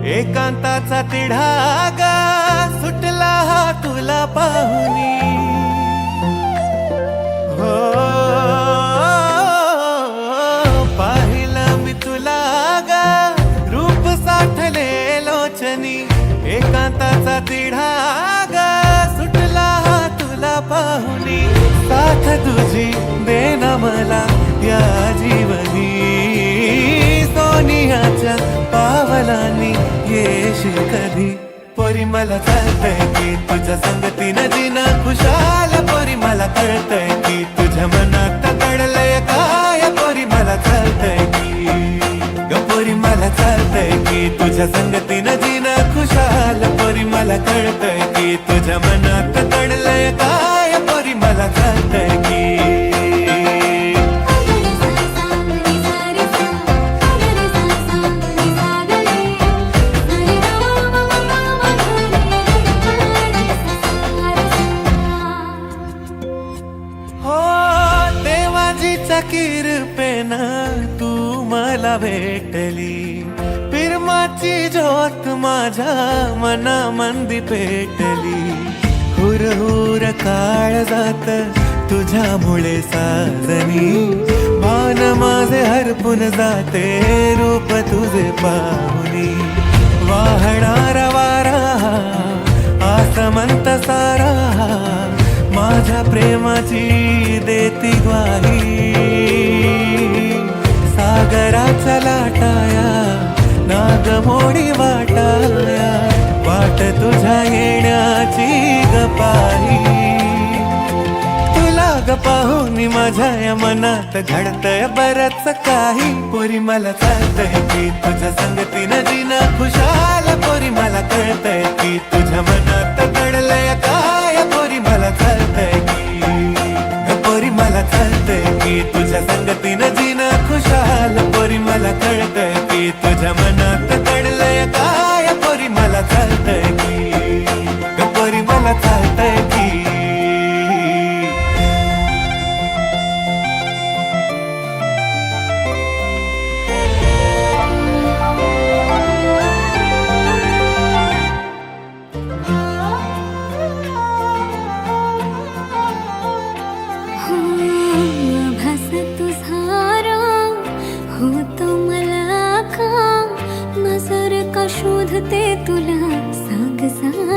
एकांताचा तिढा गा सुटला हा तुला पाहुनी हो पाहिलं मी तुला गा रूप साठले लोचनी एकांताचा तिढा गा सुटला हा तुला पाहुनी साथ तुझी देना मला या जीवनी सोनियाच्या पावलांनी येशील कधी पोरी मला कळतंय की तुझ्या संगतीनं जीणं खुशाल पोरी मला कळतंय की तुझ्या मनात दडलंय काय पोरी मला कळतंय की ग पोरी मला कळतंय की तुझ्या संगतीनं जीणं खुशाल पोरी मला कळतंय की तुझ्या मनात दडलंय काय पोरी मला कळतंय की किरपेनं तू मला भेटली पिरमाची ज्योत माझ्या मनामंदी पेटली हुरहुर काळ जात तुझ्यामुळे साजनी मान माझे हरपून जाते रूप तुझे पाहुनी वाहणारा वारा आसमंत सारा माझ्या प्रेमाची देती ग्वाही सागराचा लाटाया नागमोडी वाटाया वाट तुझ्या येण्याची गपाही तुला ग पाहुनी माझ्या या मनात घडतंय बरंच काही पोरी मला कळतंय की तुझ्या संगतीनं जीणं खुशाल पोरी मला कळतंय की तुझ्या मनात दडलंय काय पोरी मला कळतंय की पोरी मला कळतंय की तुझ्या संगतीनं जीणं खुशाल पोरी मला कळतंय की तुझ्या मनात दडलंय काय पोरी मला कळतंय की पोरी मला कळतंय की शोधते तुला सांग